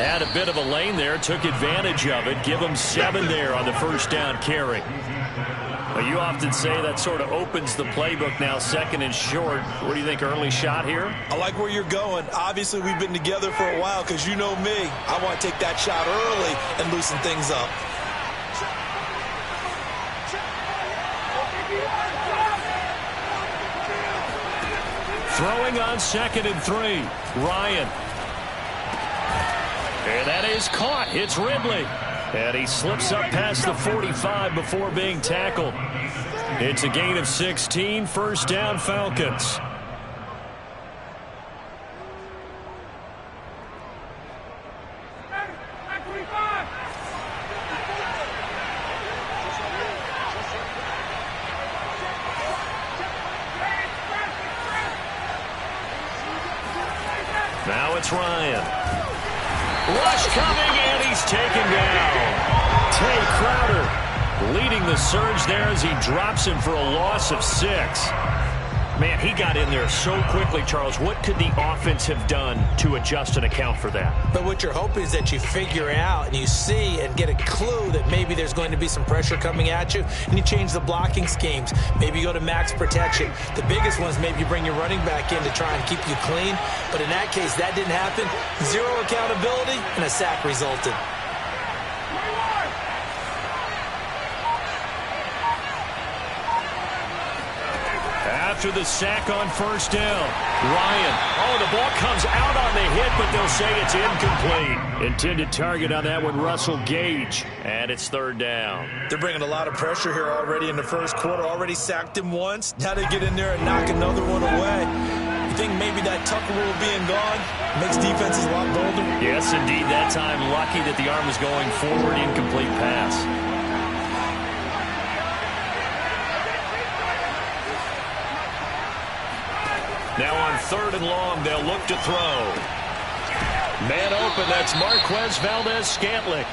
Had a bit of a lane there, took advantage of it. Give him 7 there on the first down carry. Well, you often say that sort of opens the playbook now, 2nd and short. What do you think, early shot here? I like where you're going. Obviously, we've been together for a while because you know me. I want to take that shot early and loosen things up. Throwing on 2nd and 3. Ryan. And that is caught. It's Ridley. And he slips up past the 45 before being tackled. It's a gain of 16. First down, Falcons. Now it's Ryan. Rush coming, and he's taken down. Tay Crowder leading the surge there as he drops him for a loss of 6. Man, he got in there so quickly, Charles. What could the offense have done to adjust and account for that? But what you're hoping is that you figure out and you see and get a clue that maybe there's going to be some pressure coming at you, and you change the blocking schemes. Maybe you go to max protection. The biggest one is maybe you bring your running back in to try and keep you clean. But in that case, that didn't happen. 0 accountability, and a sack resulted. After the sack on first down, Ryan. Oh, the ball comes out on the hit, but they'll say it's incomplete. Intended target on that one, Russell Gage. And it's 3rd down. They're bringing a lot of pressure here already in the first quarter. Already sacked him once. Now they get in there and knock another one away. You think maybe that Tucker rule being gone makes defenses a lot bolder? Yes, indeed. That time, lucky that the arm was going forward. Incomplete pass. Now on 3rd and long, they'll look to throw. Man open, that's Marquez Valdez-Scantling.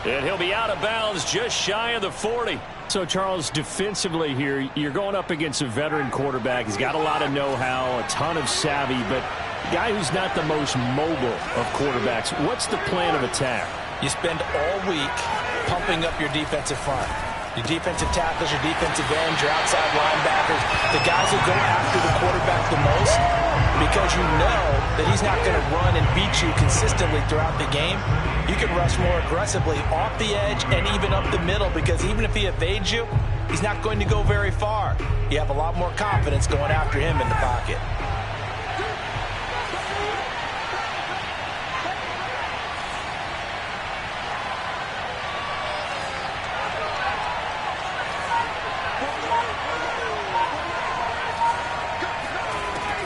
And he'll be out of bounds just shy of the 40. So, Charles, defensively here, you're going up against a veteran quarterback. He's got a lot of know-how, a ton of savvy, but a guy who's not the most mobile of quarterbacks. What's the plan of attack? You spend all week pumping up your defensive front. Your defensive tackles, your defensive ends, your outside linebackers, the guys who go after the quarterback the most, because you know that he's not going to run and beat you consistently throughout the game. You can rush more aggressively off the edge and even up the middle, because even if he evades you, he's not going to go very far. You have a lot more confidence going after him in the pocket.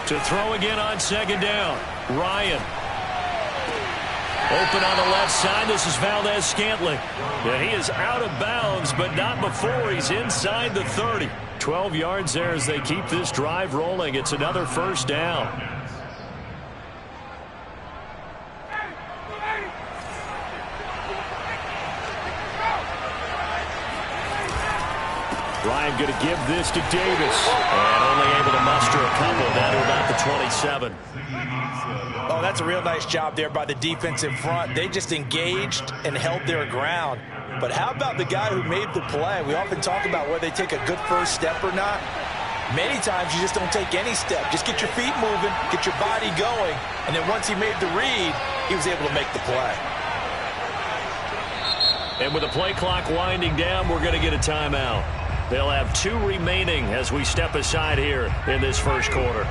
To throw again on 2nd down. Ryan. Open on the left side. This is Valdez-Scantling. And he is out of bounds, but not before he's inside the 30. 12 yards there as they keep this drive rolling. It's another first down. Ryan going to give this to Davis. And only able to muster a couple down to about the 27. Oh, that's a real nice job there by the defensive front. They just engaged and held their ground. But how about the guy who made the play? We often talk about whether they take a good first step or not. Many times you just don't take any step. Just get your feet moving, get your body going, and then once he made the read, he was able to make the play. And with the play clock winding down, we're going to get a timeout. They'll have 2 remaining as we step aside here in this first quarter.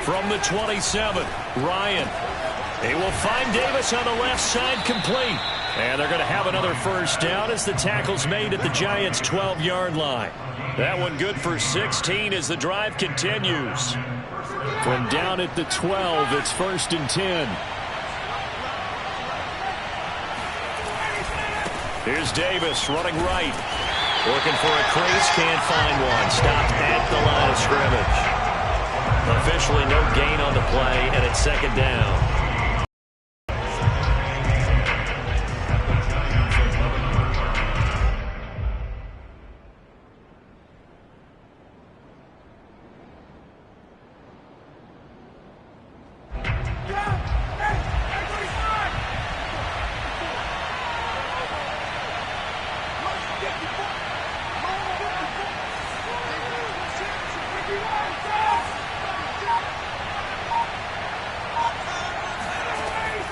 From the 27, Ryan. He will find Davis on the left side, complete. And they're going to have another first down as the tackle's made at the Giants' 12-yard line. That one good for 16 as the drive continues. From down at the 12, it's 1st and 10. Here's Davis running right. Looking for a crease, can't find one. Stopped at the line of scrimmage. Officially no gain on the play, and it's 2nd down.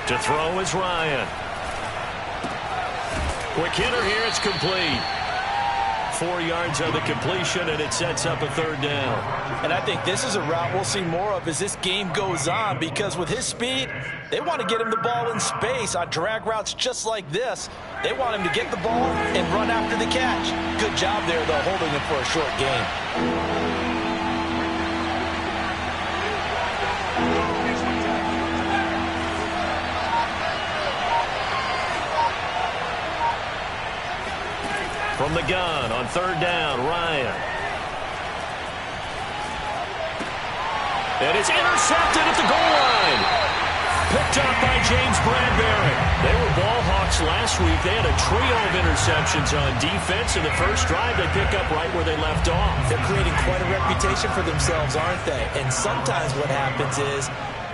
To throw is Ryan. Quick hitter here. It's complete. 4 yards on the completion, and it sets up a third down. And I think this is a route we'll see more of as this game goes on, because with his speed, they want to get him the ball in space on drag routes just like this. They want him to get the ball and run after the catch. Good job there, though, holding him for a short game. From the gun on third down, Ryan. And it's intercepted at the goal line. Picked up by James Bradbury. They were ball hawks last week. They had a trio of interceptions on defense. In the first drive, they pick up right where they left off. They're creating quite a reputation for themselves, aren't they? And sometimes what happens is,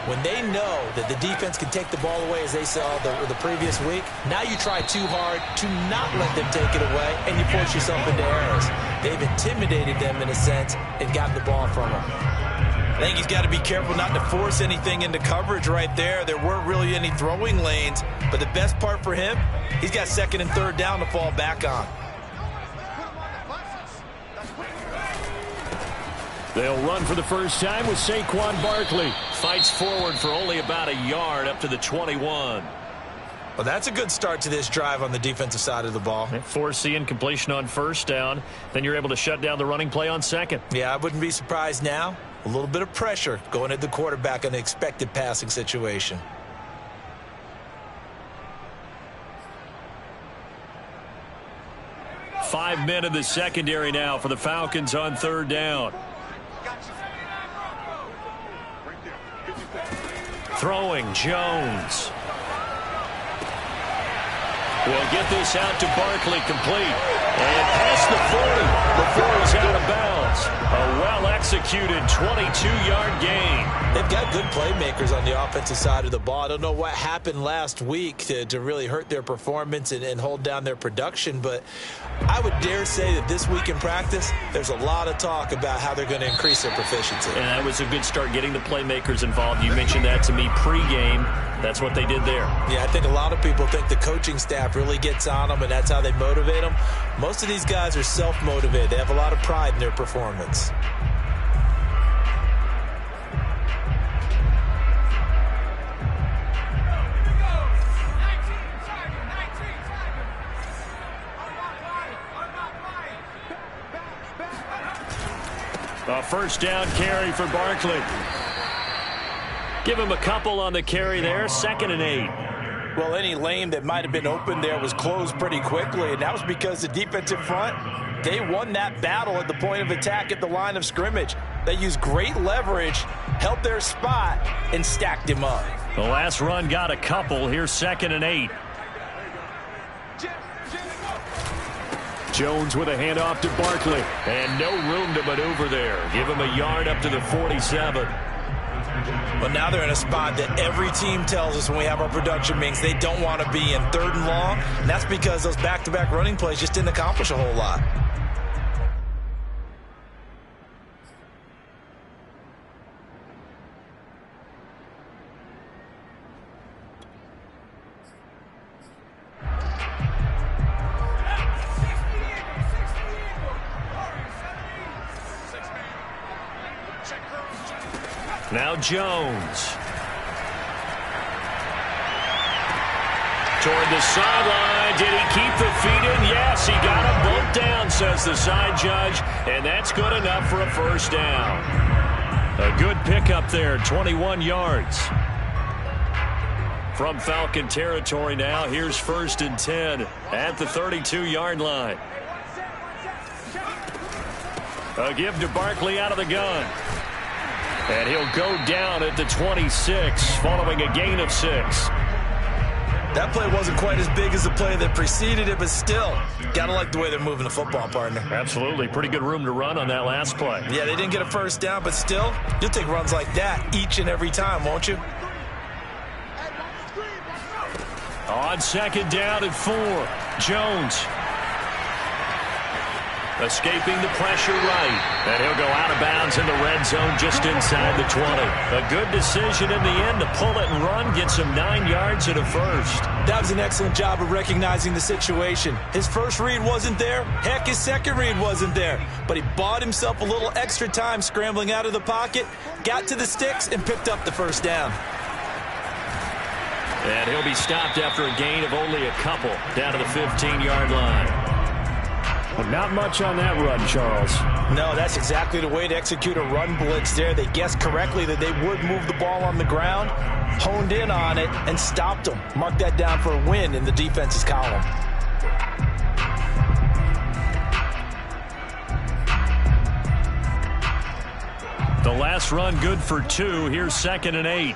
when they know that the defense can take the ball away, as they saw the previous week, now you try too hard to not let them take it away, and you force yourself into errors. They've intimidated them in a sense and gotten the ball from them. I think he's got to be careful not to force anything into coverage right there. There weren't really any throwing lanes, but the best part for him, he's got second and third down to fall back on. They'll run for the first time with Saquon Barkley. Fights forward for only about a yard up to the 21. Well, that's a good start to this drive on the defensive side of the ball. Force the incompletion on first down. Then you're able to shut down the running play on second. Yeah, I wouldn't be surprised now. A little bit of pressure going at the quarterback in the expected passing situation. Five men in the secondary now for the Falcons on third down. Throwing, Jones. Will get this out to Barkley, complete. And past the 40 before he's out of bounds. A well-executed 22-yard gain. They've got good playmakers on the offensive side of the ball. I don't know what happened last week to really hurt their performance and hold down their production, but I would dare say that this week in practice, there's a lot of talk about how they're going to increase their proficiency. And that was a good start, getting the playmakers involved. You mentioned that to me pregame. That's what they did there. Yeah, I think a lot of people think the coaching staff really gets on them, and that's how they motivate them. Most of these guys are self-motivated. They have a lot of pride in their performance. A first down carry for Barkley. Give him a couple on the carry there. 2nd and 8. Well, any lane that might have been open there was closed pretty quickly, and that was because the defensive front, they won that battle at the point of attack at the line of scrimmage. They used great leverage, held their spot, and stacked him up. The last run got a couple. Here's 2nd and 8. Jones with a handoff to Barkley. And no room to maneuver there. Give him a yard up to the 47. But now they're in a spot that every team tells us when we have our production meetings they don't want to be in, 3rd and long. And that's because those back-to-back running plays just didn't accomplish a whole lot. Now Jones. Toward the sideline. Did he keep the feet in? Yes, he got them both down, says the side judge. And that's good enough for a first down. A good pickup there, 21 yards. From Falcon territory now, here's 1st and 10 at the 32-yard line. A give to Barkley out of the gun. And he'll go down at the 26 following a gain of 6. That play wasn't quite as big as the play that preceded it, but still, gotta like the way they're moving the football, partner. Absolutely. Pretty good room to run on that last play. Yeah, they didn't get a first down, but still, you'll take runs like that each and every time, won't you? On 2nd down and 4, Jones. Escaping the pressure right. And he'll go out of bounds in the red zone just inside the 20. A good decision in the end to pull it and run, get some 9 yards and a first. That was an excellent job of recognizing the situation. His first read wasn't there. Heck, his second read wasn't there. But he bought himself a little extra time scrambling out of the pocket, got to the sticks, and picked up the first down. And he'll be stopped after a gain of only a couple down to the 15-yard line. Well, not much on that run, Charles. No, that's exactly the way to execute a run blitz there. They guessed correctly that they would move the ball on the ground, honed in on it, and stopped them. Mark that down for a win in the defense's column. The last run good for 2. Here's 2nd and 8.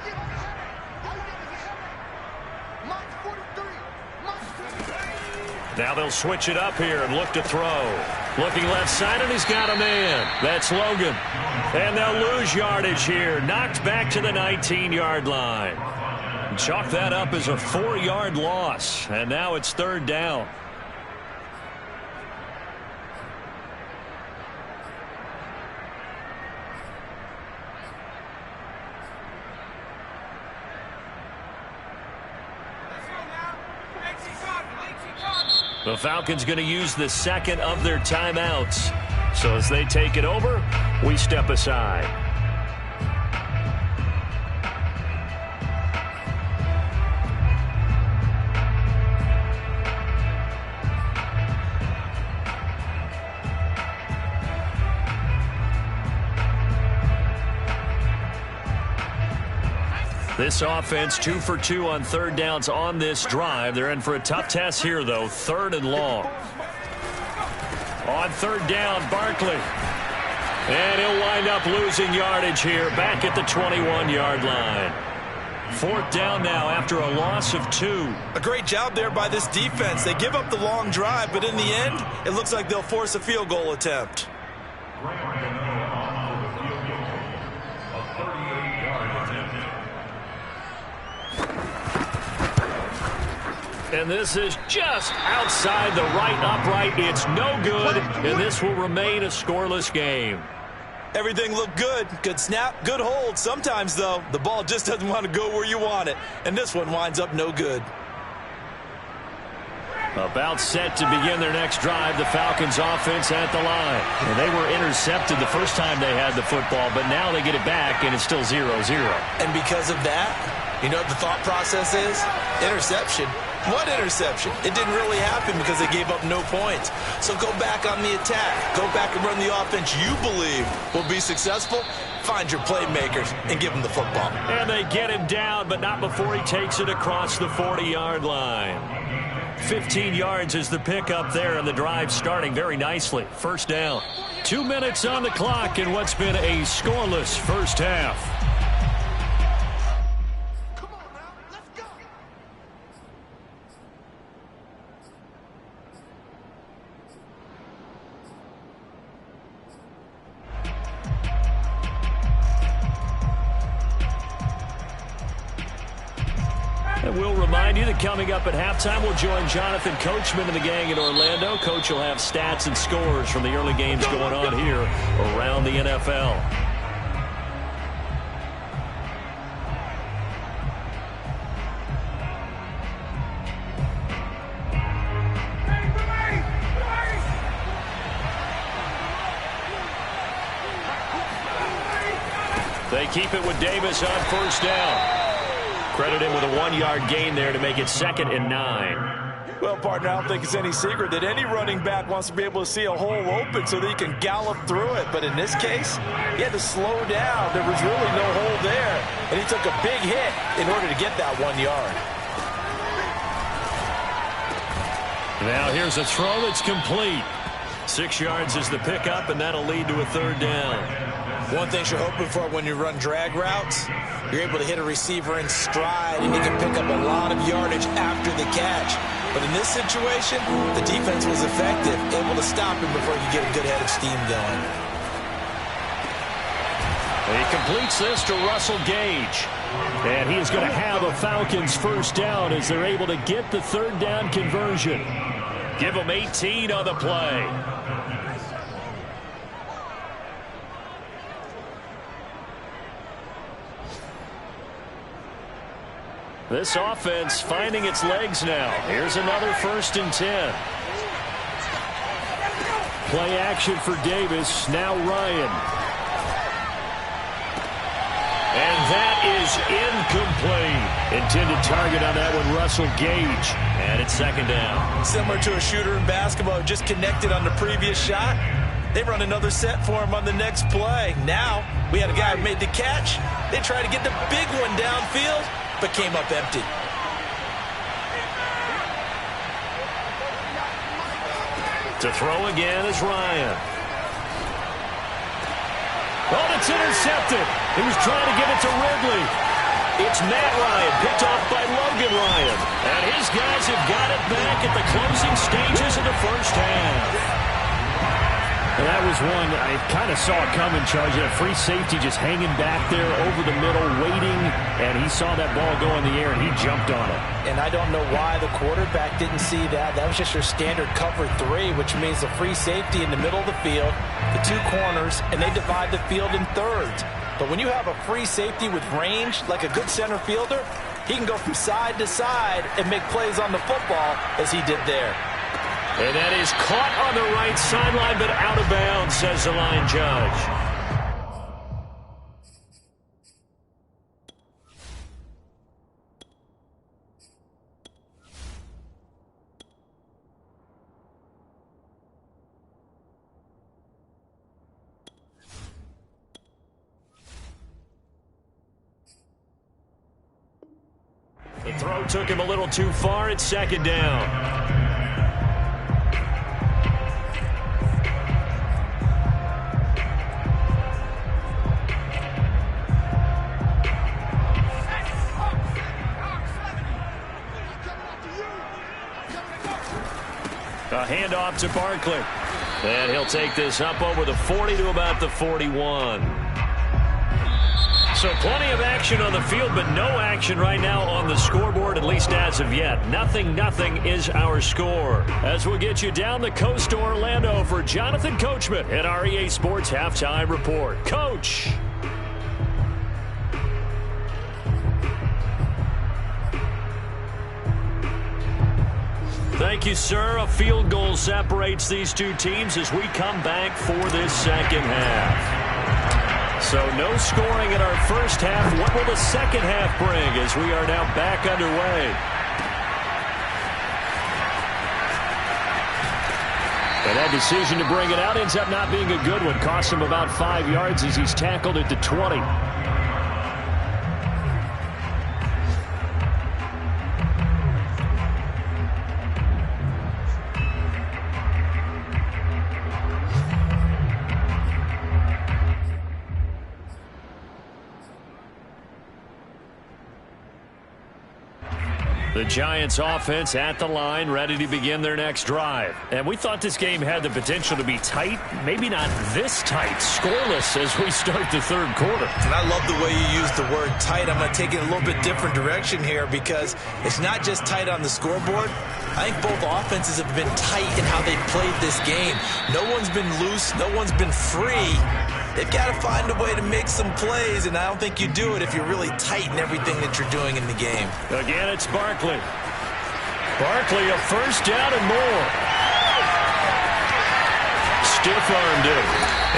Now they'll switch it up here and look to throw. Looking left side, and he's got a man. That's Logan. And they'll lose yardage here. Knocked back to the 19-yard line. Chalk that up as a 4-yard loss. And now it's 3rd down. The Falcons going to use the second of their timeouts. So as they take it over, we step aside. This offense 2 for 2 on 3rd downs on this drive. They're in for a tough test here, though. 3rd and long. On 3rd down, Barkley. And he'll wind up losing yardage here back at the 21-yard line. 4th down now after a loss of 2. A great job there by this defense. They give up the long drive, but in the end, it looks like they'll force a field goal attempt. And this is just outside the right upright. It's no good, and this will remain a scoreless game. Everything looked good. Good snap, good hold. Sometimes, though, the ball just doesn't want to go where you want it. And this one winds up no good. About set to begin their next drive, the Falcons offense at the line. And they were intercepted the first time they had the football, but now they get it back, and it's still 0-0. And because of that, you know what the thought process is? Interception. What interception? It didn't really happen because they gave up no points. So go back on the attack. Go back and run the offense you believe will be successful. Find your playmakers and give them the football. And they get him down, but not before he takes it across the 40-yard line. 15 yards is the pickup there, and the drive starting very nicely. 1st down. 2 minutes on the clock in what's been a scoreless first half. And we'll remind you that coming up at halftime, we'll join Jonathan Coachman and the gang in Orlando. Coach will have stats and scores from the early games going on here around the NFL. They keep it with Davis on 1st down. Credit him with a 1-yard gain there to make it 2nd and 9. Well, partner, I don't think it's any secret that any running back wants to be able to see a hole open so that he can gallop through it. But in this case, he had to slow down. There was really no hole there, and he took a big hit in order to get that 1 yard. Now here's a throw that's complete. 6 yards is the pickup, and that'll lead to a 3rd down. One thing you're hoping for when you run drag routes, you're able to hit a receiver in stride, and you can pick up a lot of yardage after the catch. But in this situation, the defense was effective, able to stop him before you get a good head of steam going. He completes this to Russell Gage. And he is going to have a Falcons 1st down as they're able to get the 3rd down conversion. Give them 18 on the play. This offense finding its legs now. Here's another 1st and 10. Play action for Davis. Now Ryan. And that is incomplete. Intended target on that one, Russell Gage. And it's 2nd down. Similar to a shooter in basketball who just connected on the previous shot. They run another set for him on the next play. Now, we had a guy who made the catch. They tried to get the big one downfield, but came up empty. To throw again is Ryan. Oh, it's intercepted. He was trying to get it to Ridley. It's Matt Ryan, picked off by Logan Ryan. And his guys have got it back at the closing stages of the first half. And that was one I kind of saw it coming, Charles. You had a free safety just hanging back there over the middle, waiting, and he saw that ball go in the air, and he jumped on it. And I don't know why the quarterback didn't see that. That was just your standard cover 3, which means a free safety in the middle of the field, the 2 corners, and they divide the field in thirds. But when you have a free safety with range, like a good center fielder, he can go from side to side and make plays on the football as he did there. And that is caught on the right sideline, but out of bounds, says the line judge. The throw took him a little too far. It's 2nd down. A handoff to Barkley. And he'll take this up over the 40 to about the 41. So plenty of action on the field, but no action right now on the scoreboard, at least as of yet. 0-0 is our score. As we'll get you down the coast to Orlando for Jonathan Coachman at our EA Sports Halftime Report. Coach. Thank you, sir. A field goal separates these 2 teams as we come back for this 2nd half. So no scoring in our first half. What will the 2nd half bring as we are now back underway? And that decision to bring it out ends up not being a good one. Cost him about 5 yards as he's tackled at the 20. The Giants offense at the line, ready to begin their next drive. And we thought this game had the potential to be tight, maybe not this tight, scoreless as we start the 3rd quarter. And I love the way you use the word tight. I'm going to take it a little bit different direction here because it's not just tight on the scoreboard. I think both offenses have been tight in how they've played this game. No one's been loose. No one's been free. They've got to find a way to make some plays, and I don't think you do it if you're really tight in everything that you're doing in the game. Again, it's Barkley. Barkley, a 1st down and more. Stiff-armed him,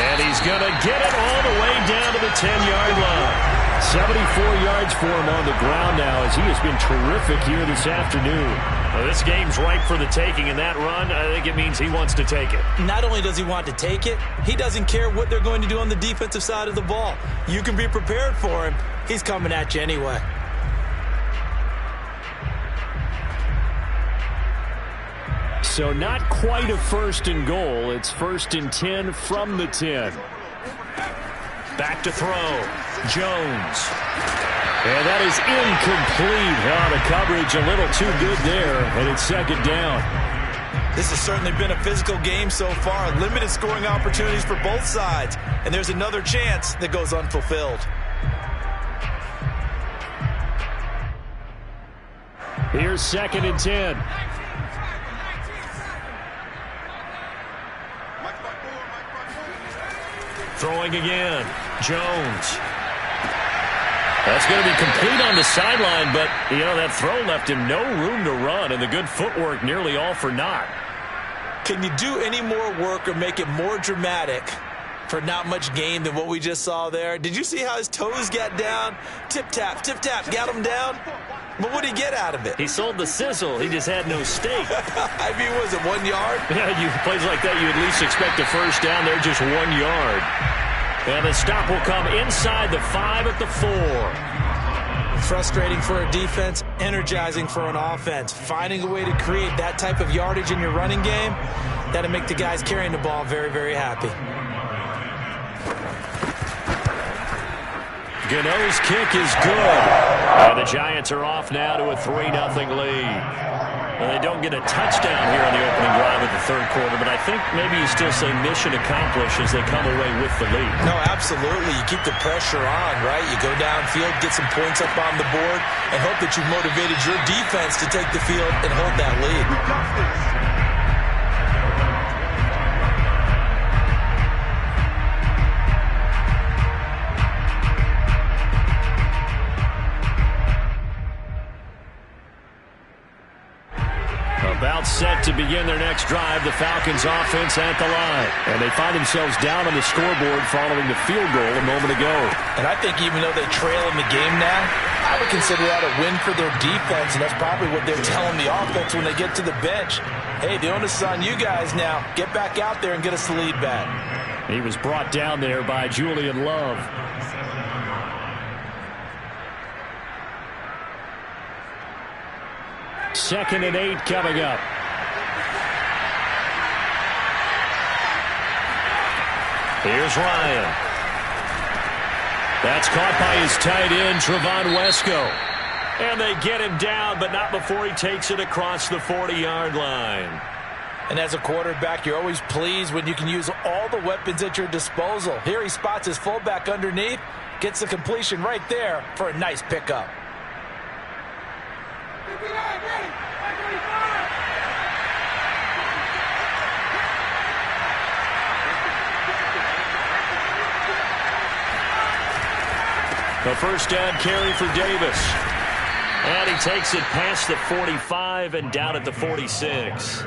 and he's going to get it all the way down to the 10-yard line. 74 yards for him on the ground now as he has been terrific here this afternoon. Well, this game's ripe for the taking, and that run, I think it means he wants to take it. Not only does he want to take it, he doesn't care what they're going to do on the defensive side of the ball. You can be prepared for him. He's coming at you anyway. So not quite a 1st and goal. It's 1st and 10 from the 10. Back to throw. Jones. And that is incomplete. The coverage a little too good there, and it's 2nd down. This has certainly been a physical game so far. Limited scoring opportunities for both sides. And there's another chance that goes unfulfilled. Here's 2nd and 10. Throwing again. Jones. That's going to be complete on the sideline, but, you know, that throw left him no room to run, and the good footwork nearly all for naught. Can you do any more work or make it more dramatic for not much gain than what we just saw there? Did you see how his toes got down? Tip-tap, got him down. But what did he get out of it? He sold the sizzle. He just had no steak. I mean, was it 1 yard? Yeah, plays like that, you at least expect a first down. They're just 1 yard. And the stop will come inside the 5 at the 4. Frustrating for a defense, energizing for an offense. Finding a way to create that type of yardage in your running game, that'll make the guys carrying the ball very, very happy. Gano's kick is good. And the Giants are off now to a 3-0 lead. Well, they don't get a touchdown here on the opening drive of the third quarter, but I think maybe you still say mission accomplished as they come away with the lead. No, absolutely. You keep the pressure on, right? You go downfield, get some points up on the board, and hope that you've motivated your defense to take the field and hold that lead. About set to begin their next drive, the Falcons offense at the line. And they find themselves down on the scoreboard following the field goal a moment ago. And I think even though they trail in the game now, I would consider that a win for their defense, and that's probably what they're telling the offense when they get to the bench. Hey, the onus is on you guys now. Get back out there and get us the lead back. He was brought down there by Julian Love. Second and 8 coming up. Here's Ryan. That's caught by his tight end, Trevon Wesco. And they get him down, but not before he takes it across the 40-yard line. And as a quarterback, you're always pleased when you can use all the weapons at your disposal. Here he spots his fullback underneath, gets the completion right there for a nice pickup. The first down carry for Davis. And he takes it past the 45 and down at the 46.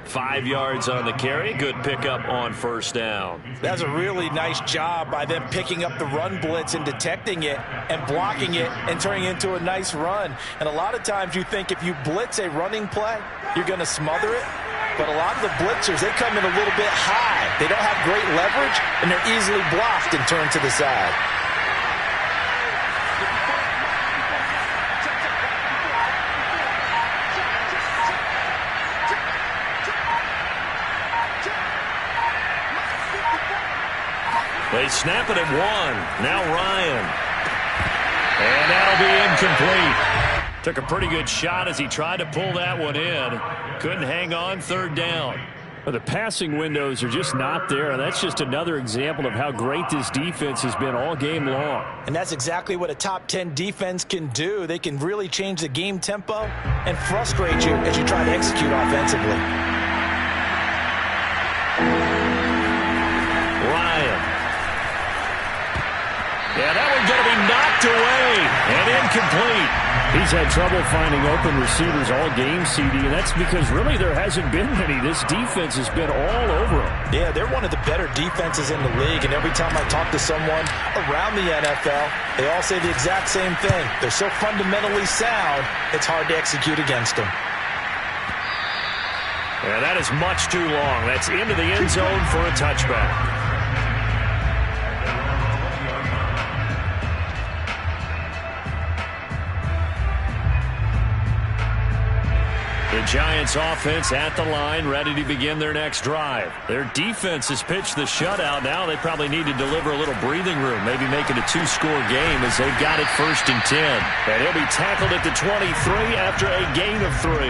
5 yards on the carry. Good pickup on first down. That's a really nice job by them picking up the run blitz and detecting it and blocking it and turning it into a nice run. And a lot of times you think if you blitz a running play, you're going to smother it. But a lot of the blitzers, they come in a little bit high. They don't have great leverage, and they're easily blocked and turned to the side. They snap it at 1. Now Ryan. And that'll be incomplete. Took a pretty good shot as he tried to pull that one in. Couldn't hang on. Third down. Well, the passing windows are just not there, and that's just another example of how great this defense has been all game long. And that's exactly what a top 10 defense can do. They can really change the game tempo and frustrate you as you try to execute offensively. Ryan. Yeah, that one's going to be knocked away and incomplete. He's had trouble finding open receivers all game, CD, and that's because really there hasn't been many. This defense has been all over him. Yeah, they're one of the better defenses in the league, and every time I talk to someone around the NFL, they all say the exact same thing. They're so fundamentally sound, it's hard to execute against them. Yeah, that is much too long. That's into the end zone for a touchback. The Giants offense at the line, ready to begin their next drive. Their defense has pitched the shutout. Now they probably need to deliver a little breathing room, maybe make it a 2-score game as they've got it 1st and 10. And he'll be tackled at the 23 after a gain of 3.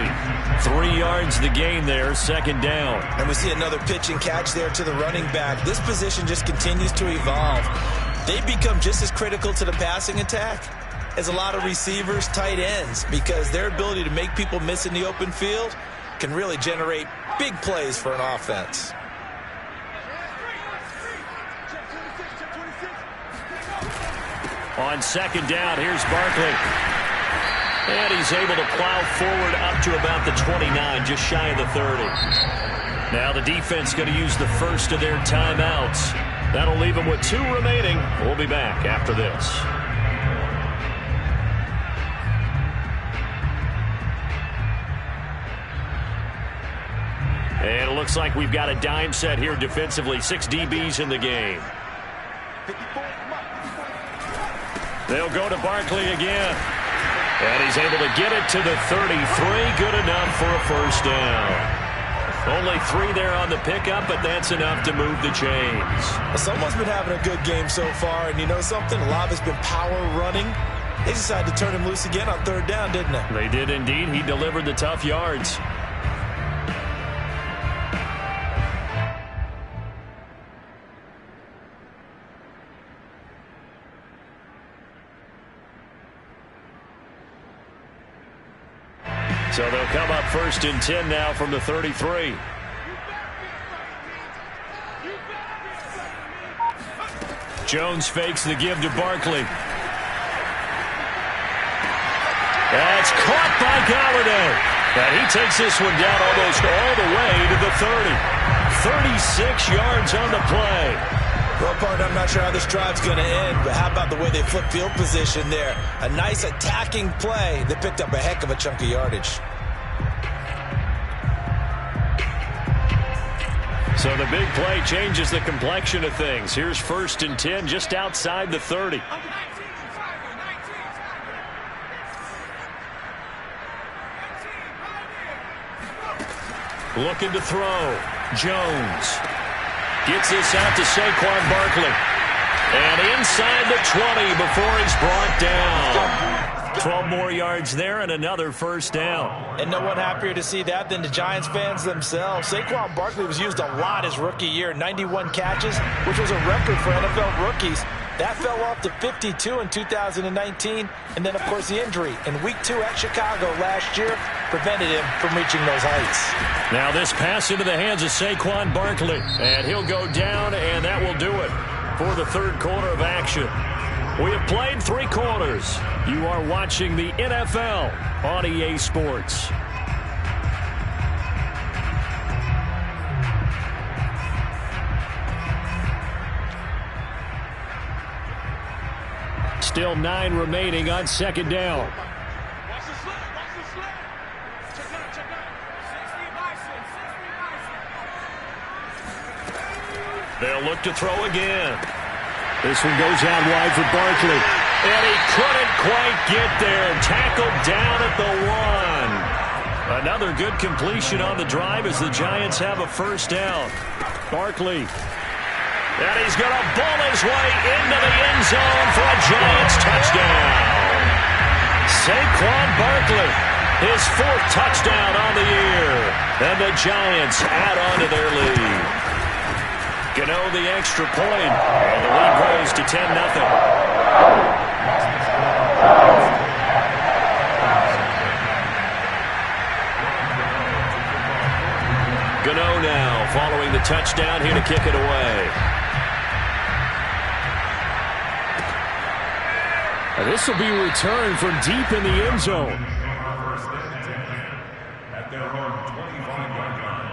3 yards the gain there, 2nd down. And we see another pitch and catch there to the running back. This position just continues to evolve. They become just as critical to the passing attack as a lot of receivers, tight ends, because their ability to make people miss in the open field can really generate big plays for an offense. On second down, here's Barkley. And he's able to plow forward up to about the 29, just shy of the 30. Now the defense going to use the first of their timeouts. That'll leave them with 2 remaining. We'll be back after this. And it looks like we've got a dime set here defensively. 6 DBs in the game. They'll go to Barkley again. And he's able to get it to the 33. Good enough for a first down. Only 3 there on the pickup, but that's enough to move the chains. Someone's been having a good game so far, and you know something? A lot of it's been power running. They decided to turn him loose again on 3rd down, didn't they? They did indeed. He delivered the tough yards. So they'll come up 1st and 10 now from the 33. Jones fakes the give to Barkley. That's caught by Galladay. And he takes this one down almost all the way to the 30. 36 yards on the play. Well, partner, I'm not sure how this drive's going to end, but how about the way they flip field position there? A nice attacking play that picked up a heck of a chunk of yardage. So the big play changes the complexion of things. Here's 1st and 10 just outside the 30. Looking to throw. Jones. Gets this out to Saquon Barkley. And inside the 20 before he's brought down. 12 more yards there and another first down. And no one happier to see that than the Giants fans themselves. Saquon Barkley was used a lot his rookie year. 91 catches, which was a record for NFL rookies. That fell off to 52 in 2019. And then, of course, the injury in Week 2 at Chicago last year prevented him from reaching those heights. Now this pass into the hands of Saquon Barkley. And he'll go down, and that will do it for the 3rd quarter of action. We have played 3 quarters. You are watching the NFL on EA Sports. Still 9 remaining on 2nd down. They'll look to throw again. This one goes out wide for Barkley. And he couldn't quite get there. Tackled down at the 1. Another good completion on the drive as the Giants have a first down. Barkley. And he's going to ball his way into the end zone for a Giants touchdown. Saquon Barkley, his 4th touchdown on the year. And the Giants add on to their lead. Gano the extra point, and the lead grows to 10-0. Gano now following the touchdown here to kick it away. This will be returned from deep in the end zone. At their own 25-yard line.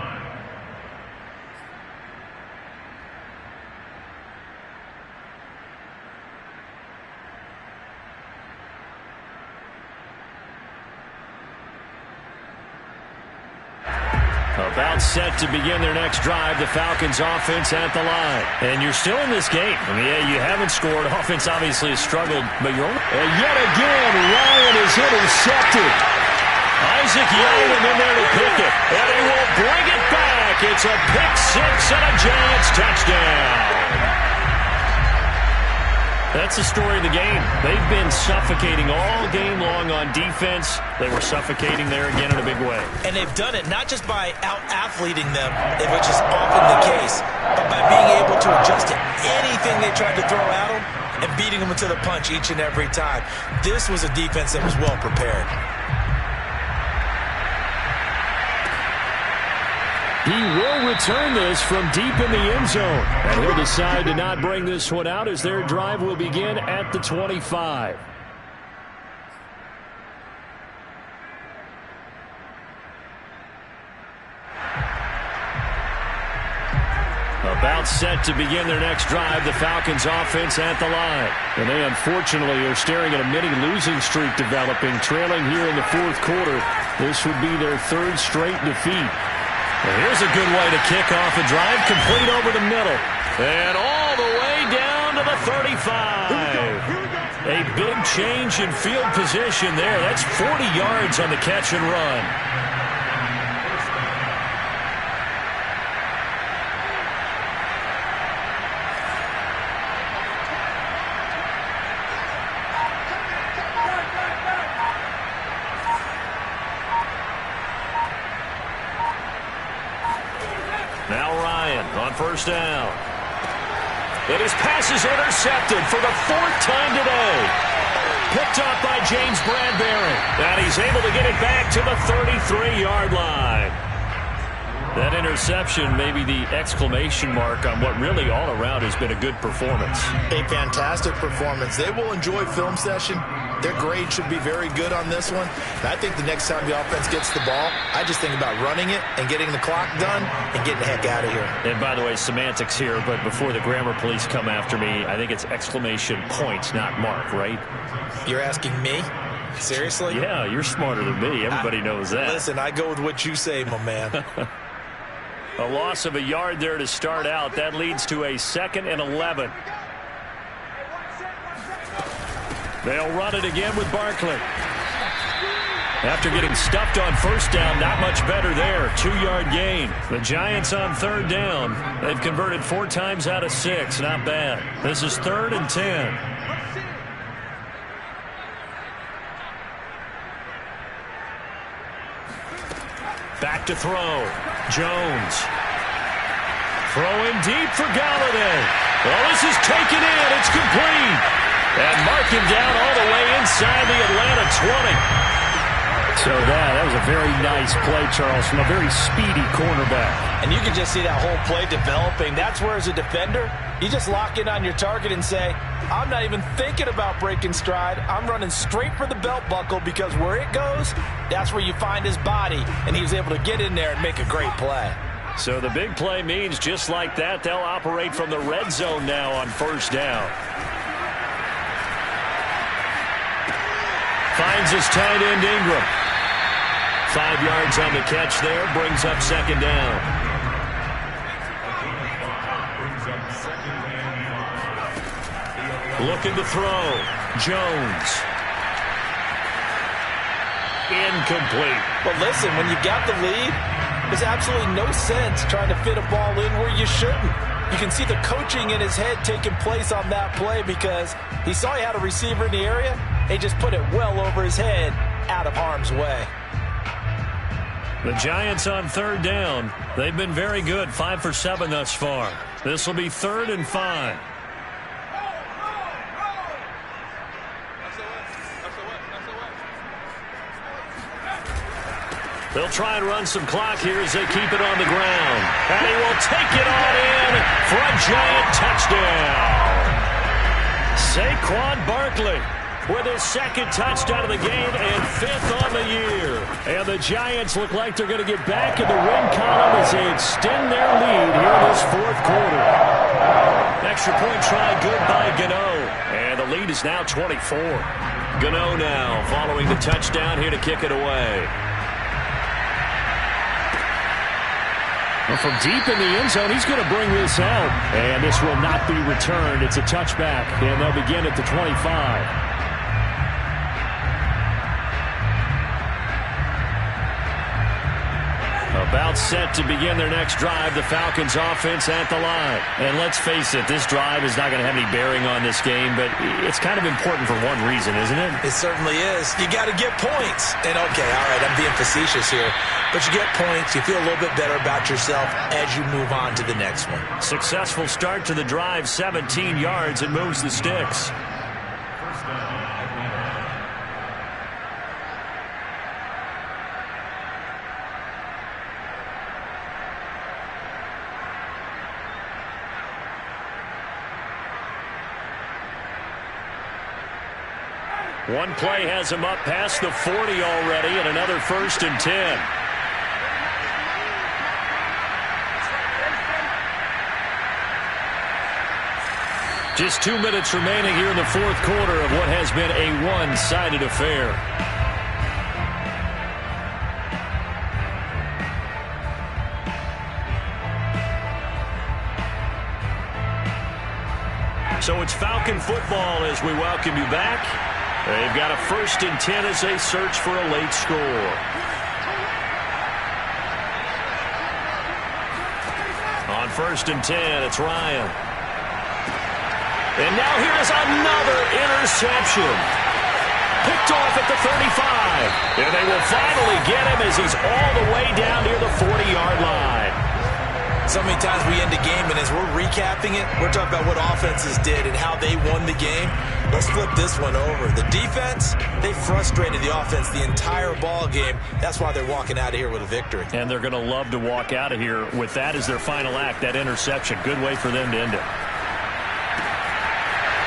About set to begin their next drive, the Falcons offense at the line. And you're still in this game. I mean, yeah, you haven't scored. Offense obviously has struggled, but you're only... And yet again, Ryan is intercepted. Isaac Young in there to pick it. And he will bring it back. It's a pick 6 and a Giants touchdown. That's the story of the game. They've been suffocating all game long on defense. They were suffocating there again in a big way. And they've done it not just by out-athleting them, which is often the case, but by being able to adjust to anything they tried to throw at them and beating them to the punch each and every time. This was a defense that was well prepared. He will return this from deep in the end zone. And he'll decide to not bring this one out as their drive will begin at the 25. About set to begin their next drive, the Falcons offense at the line. And they unfortunately are staring at a mini losing streak developing, trailing here in the fourth quarter. This would be their third straight defeat. And here's a good way to kick off a drive, complete over the middle. And all the way down to the 35. A big change in field position there. That's 40 yards on the catch and run. First down. And his pass is intercepted for the fourth time today. Picked up by James Bradbury. And he's able to get it back to the 33-yard line. That interception may be the exclamation mark on what really all around has been a good performance. A fantastic performance. They will enjoy film session. Their grade should be very good on this one. And I think the next time the offense gets the ball, I just think about running it and getting the clock done and getting the heck out of here. And by the way, semantics here, but before the grammar police come after me, I think it's exclamation point, not mark, right? You're asking me? Seriously? Yeah, you're smarter than me. Everybody knows that. Listen, I go with what you say, my man. A loss of a yard there to start out. That leads to a 2nd and 11. They'll run it again with Barkley. After getting stuffed on first down, not much better there. 2-yard gain. The Giants on third down. They've converted 4 times out of 6. Not bad. This is 3rd and 10. Back to throw. Jones. Throwing deep for Galladay. Well, this is taken in. It's complete. And mark him down all the way inside the Atlanta 20. So that was a very nice play, Charles, from a very speedy cornerback. And you can just see that whole play developing. That's where, as a defender, you just lock in on your target and say, I'm not even thinking about breaking stride. I'm running straight for the belt buckle, because where it goes, that's where you find his body. And he was able to get in there and make a great play. So the big play means just like that, they'll operate from the red zone now on first down. Finds his tight end Ingram. 5 yards on the catch there, brings up 2nd down. Looking to throw. Jones. Incomplete. But listen, when you got the lead, there's absolutely no sense trying to fit a ball in where you shouldn't. You can see the coaching in his head taking place on that play, because he saw he had a receiver in the area. He just put it well over his head, out of harm's way. The Giants on third down. They've been very good, 5 for 7 thus far. This will be 3rd and 5. They'll try and run some clock here as they keep it on the ground. And he will take it on in for a Giant touchdown. Saquon Barkley with his 2nd touchdown of the game and 5th on the year. And the Giants look like they're going to get back in the win column as they extend their lead here in this 4th quarter. Extra point try good by Gano. And the lead is now 24. Gano now following the touchdown here to kick it away. Well, from deep in the end zone, he's going to bring this out. And this will not be returned. It's a touchback, and they'll begin at the 25. About set to begin their next drive, the Falcons offense at the line. And let's face it, this drive is not going to have any bearing on this game, but it's kind of important for one reason, isn't it? It certainly is. You got to get points. And okay, all right, I'm being facetious here, but you get points, you feel a little bit better about yourself as you move on to the next one. Successful start to the drive, 17 yards, and moves the sticks. One play has him up past the 40 already, and another 1st and 10. Just 2 minutes remaining here in the fourth quarter of what has been a one-sided affair. So it's Falcon football as we welcome you back. They've got a 1st and 10 as they search for a late score. On 1st and 10, it's Ryan. And now here is another interception. Picked off at the 35. And they will finally get him as he's all the way down near the 40-yard line. So many times we end the game, and as we're recapping it, we're talking about what offenses did and how they won the game. Let's flip this one over. The defense, they frustrated the offense the entire ball game. That's why they're walking out of here with a victory. And they're going to love to walk out of here with that as their final act, that interception. Good way for them to end it.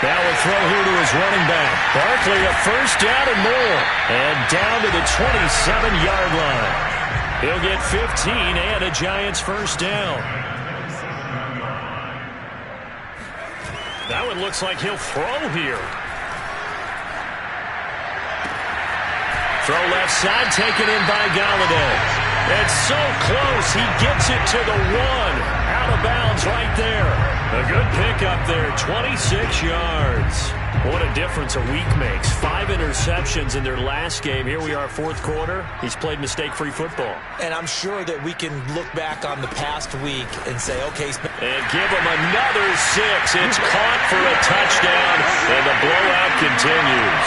Now a throw here to his running back. Barkley a 1st down and more. And down to the 27-yard line. He'll get 15 and a Giants 1st down. That one looks like he'll throw here. Throw left side, taken in by Galladay. It's so close, he gets it to the 1. Out of bounds right there. A good pickup there, 26 yards. What a difference a week makes. 5 interceptions in their last game. Here we are, fourth quarter. He's played mistake-free football. And I'm sure that we can look back on the past week and say, okay. And give him another 6. It's caught for a touchdown, and the blowout continues.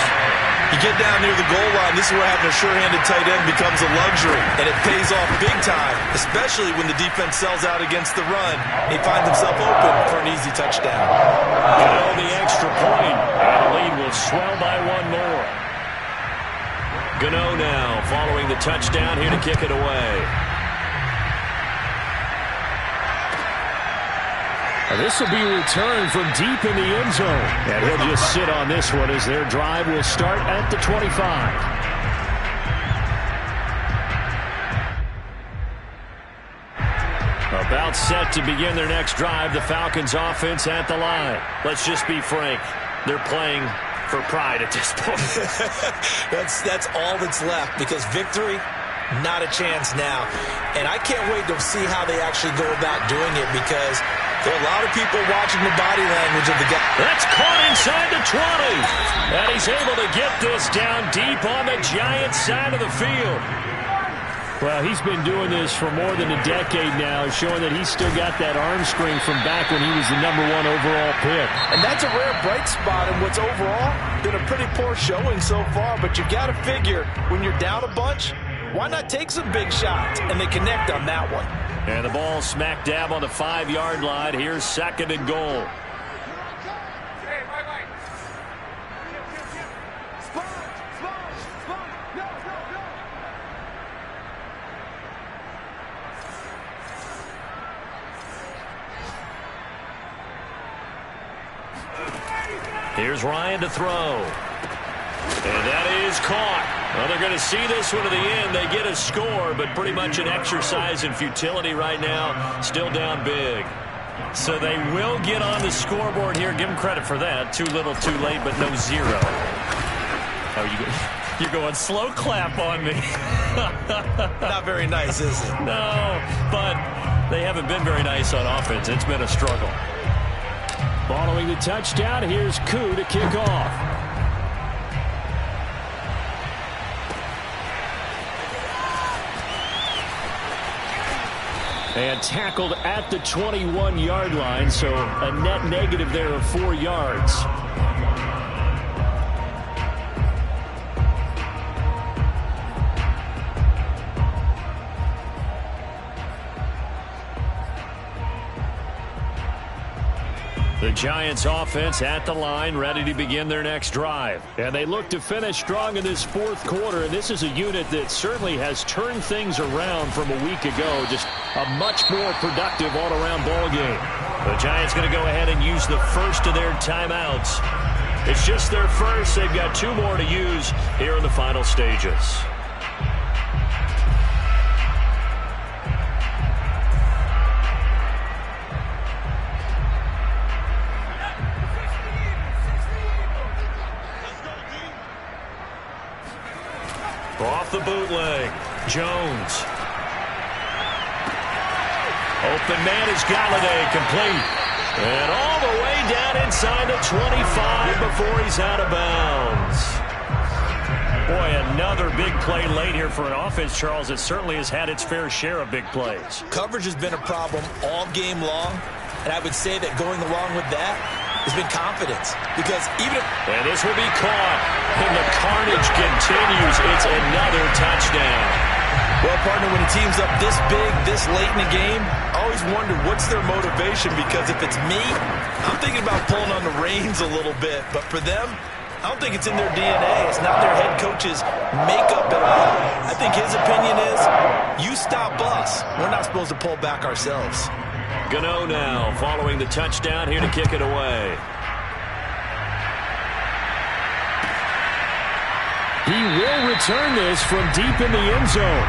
You get down near the goal line, this is where having a sure-handed tight end becomes a luxury, and it pays off big time, especially when the defense sells out against the run. He finds himself open for an easy touchdown. The extra point, and the lead will swell by 1 more. Gano now following the touchdown here to kick it away. This will be returned from deep in the end zone. And he'll just sit on this one as their drive will start at the 25. About set to begin their next drive. The Falcons offense at the line. Let's just be frank. They're playing for pride at this point. That's all that's left, because victory, not a chance now. And I can't wait to see how they actually go about doing it, because there are a lot of people watching the body language of the guy. That's caught inside the 20. And he's able to get this down deep on the Giants side of the field. Well, he's been doing this for more than a decade now, showing that he's still got that arm strength from back when he was the #1 overall pick. And that's a rare bright spot in what's overall been a pretty poor showing so far. But you got to figure, when you're down a bunch, why not take some big shots? And they connect on that one. And the ball smack dab on the 5-yard line. Here's 2nd and goal. Here's Ryan to throw. And that is caught. Well, they're going to see this one to the end. They get a score, but pretty much an exercise in futility right now. Still down big. So they will get on the scoreboard here. Give them credit for that. Too little, too late, but no 0. Oh, you're going slow clap on me. Not very nice, is it? No, but they haven't been very nice on offense. It's been a struggle. Following the touchdown, here's Koo to kick off. And tackled at the 21-yard line, so a net negative there of 4 yards. The Giants offense at the line, ready to begin their next drive. And they look to finish strong in this fourth quarter. And this is a unit that certainly has turned things around from a week ago. Just a much more productive all-around ball game. The Giants going to go ahead and use the first of their timeouts. It's just their first. They've got 2 more to use here in the final stages. Off the bootleg, Jones. Open man is Galladay, complete. And all the way down inside the 25 before he's out of bounds. Boy, another big play late here for an offense, Charles, that certainly has had its fair share of big plays. Coverage has been a problem all game long, and I would say that going along with that has been confidence. Because even if... And this will be caught, and the carnage continues. It's another touchdown. Well, partner, when a team's up this big, this late in the game, I always wonder what's their motivation, because if it's me, I'm thinking about pulling on the reins a little bit. But for them, I don't think it's in their DNA. It's not their head coach's makeup at all. I think his opinion is, you stop us. We're not supposed to pull back ourselves. Gano now following the touchdown here to kick it away. He will return this from deep in the end zone.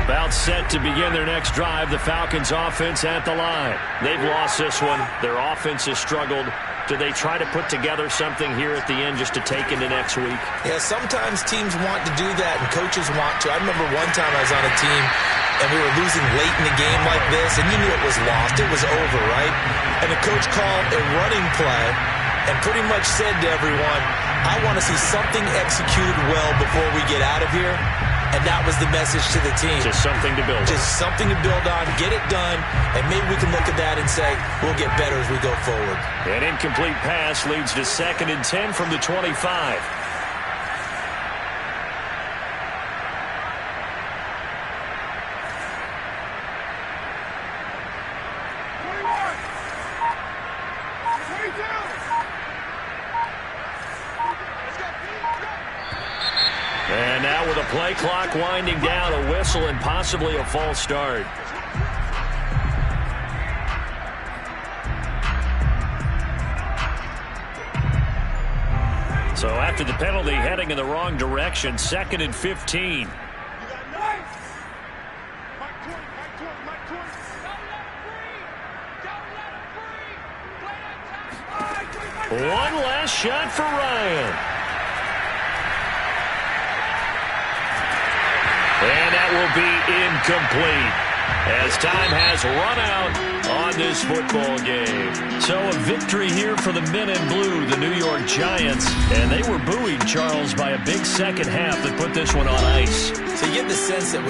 About set to begin their next drive, the Falcons offense at the line. They've lost this one. Their offense has struggled. Do they try to put together something here at the end just to take into next week? Yeah, sometimes teams want to do that and coaches want to. I remember one time I was on a team and we were losing late in the game like this, and you knew it was lost. It was over, right? And the coach called a running play and pretty much said to everyone, I want to see something executed well before we get out of here. And that was the message to the team. Just something to build on. Just something to build on, get it done, and maybe we can look at that and say, we'll get better as we go forward. An incomplete pass leads to 2nd and 10 from the 25. And now with a play clock winding down, a whistle and possibly a false start. So after the penalty, heading in the wrong direction, 2nd and 15. One last shot for Ryan. And that will be incomplete as time has run out on this football game. So a victory here for the men in blue, the New York Giants. And they were buoyed, Charles, by a big second half that put this one on ice. So you get the sense that